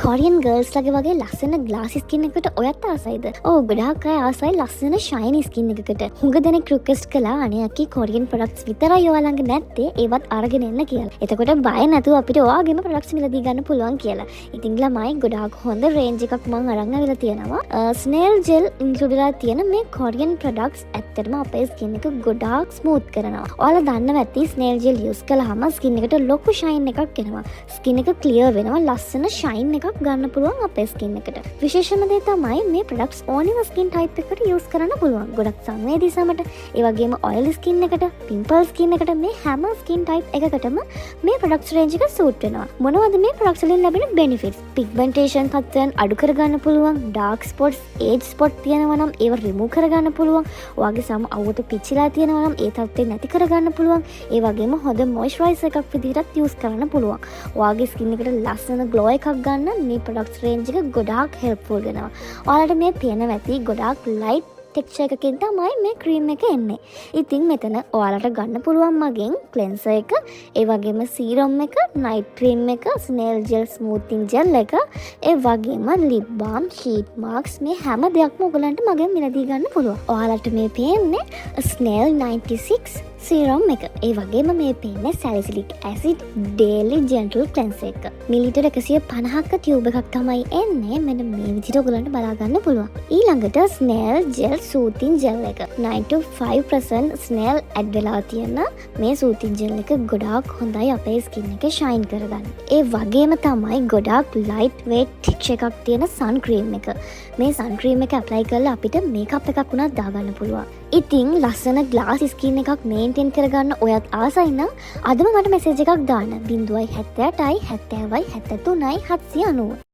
Korean girls ලගේ වගේ ලස්සන ග්ලාස් ස්කින් එකකට ඔයත් ආසයිද? ඔව් ගොඩාක් අය ආසයි ලස්සන ෂයිනි ස්කින් එකකට. හුඟ දෙනෙක් රික්වෙස්ට් කළා අනේ අක්කී කොරියන් ප්‍රොඩක්ට්ස් විතරයි ඔයා ළඟ නැත්තේ ඒවත් අරගෙන එන්න කියලා. එතකොට බය නැතුව අපිට ඔයාගේම ප්‍රොඩක්ට්ස් මිලදී ගන්න පුළුවන් කියලා. ඉතින් ළමයි ගොඩාක් හොඳ රේන්ජ් එකක් මම අරන් ආවිලා තියෙනවා. ස්නේල් ජෙල් ඉන්ක්ලූඩ් වෙලා තියෙන මේ කොරියන් ප්‍රොඩක්ට්ස් ඇත්තටම අපේ ස්කින් එක ගොඩාක් ස්මූත් කරනවා. ඔයාලා දන්නවා ඇති ස්නේල් ජෙල් යූස් කළාම ස්කින් එකට ලොකු ෂයින් එකක් එනවා. ස්කින් එක ක්ලියර් වෙනවා. ලස්සන ෂයින් එකක් ගන්න පුළුවන් අපේ ස්කින් එකට. විශේෂම දේ තමයි මේ ප්‍රොඩක්ට්ස් ඕනෙම ස්කින් ටයිප් එකකට යූස් කරන්න පුළුවන්. ගොඩක් සංවේදී සමට ඒ වගේම ඔයිලි ස්කින් එකට, පිම්පල් ස්කින් එකට මේ හැම ස්කින් ටයිප් එකකටම මේ ප්‍රොඩක්ට්ස් රේන්ජ් එක සූට් වෙනවා. මොනවද මේ ප්‍රොඩක්ට්ස් වලින් ලැබෙන බෙනිෆිට්ස්? පිග්මන්ටේෂන් තත්ත්වයන් අඩු කරගන්න පුළුවන්. ඩාර්ක් ස්පොට්ස්, ඒජ් ස්පොට් තියෙනවා නම් ඒව රිමූව් කරගන්න පුළුවන්. ඔයාගේ සම අවුවට පිච්චිලා තියෙනවා නම් ඒ තත්ත්වය නැති කරගන්න පුළුවන්. ඒ වගේම හොඳ මොයිස්චරයිසර් එකක් විදිහටත් යූස් කරන්න පුළුවන්. ඔයාගේ ස්කින් එකට ලස්සන ග්ලෝ එකක් ගන්න මේ ප්‍රොඩක්ට්ස් රේන්ජ් එක ගොඩාක් හෙල්ප්ෆුල් වෙනවා. ඔයාලට මේ පේනවා ඇති ගොඩාක් ලයිට් ටෙක්ස්චර් එකකින් තමයි මේ ක්‍රීම් එක එන්නේ. ඉතින් මෙතන ඔයාලට ගන්න පුළුවන් මගෙන් ක්ලෙන්සර් එක, ඒ වගේම සීරම් එක, නයිට් ක්‍රීම් එක, ස්නේල් ජෙල් ස්මූතින් ජෙල් එක, ඒ වගේම ලිප් බාම්, ෂීට් මාස්ක් මේ හැම දෙයක්ම ඔයගලන්ට මගෙන් මිලදී ගන්න පුළුවන්. ඔයාලට මේ පේන්නේ ස්නේල් 96 සීරම් එක. ඒ වගේම මේ පේන්නේ සැලිසිලික් ඇසිඩ් ඩේලි ජෙන්ටල් ක්ලෙන්සර් එක. මිලිලිටර් 150ක ටියුබ් එකක් තමයි එන්නේ. මෙන්න මේ විදිහට ඔයගලන්ට බලා ගන්න පුළුවන්. ඊළඟට ස්නේල් ජෙල් සූතින් ජෙල් එක 95% ස්නේල් ඇඩ් වෙලා තියෙන මේ සූතින් ජෙල් එක ගොඩාක් හොඳයි අපේ ස්කින් එක ෂයින් කරගන්න. ඒ වගේම තමයි ගොඩාක් ලයිට් වේට් ටෙක්ස්චර් එකක් තියෙන සන් ක්‍රීම් එක. මේ සන් ක්‍රීම් එක ඇප්ලයි කරලා අපිට මේකප් එකක් උනත් දාගන්න පුළුවන්. ඉතින් ලස්සන ග්ලාස් ස්කින් එකක් මේන්ටේන් කරගන්න ඔයත් ආසයි නම් අදම මට මෙසේජ් එකක් දාන්න 078යි 70යි 73යි 790.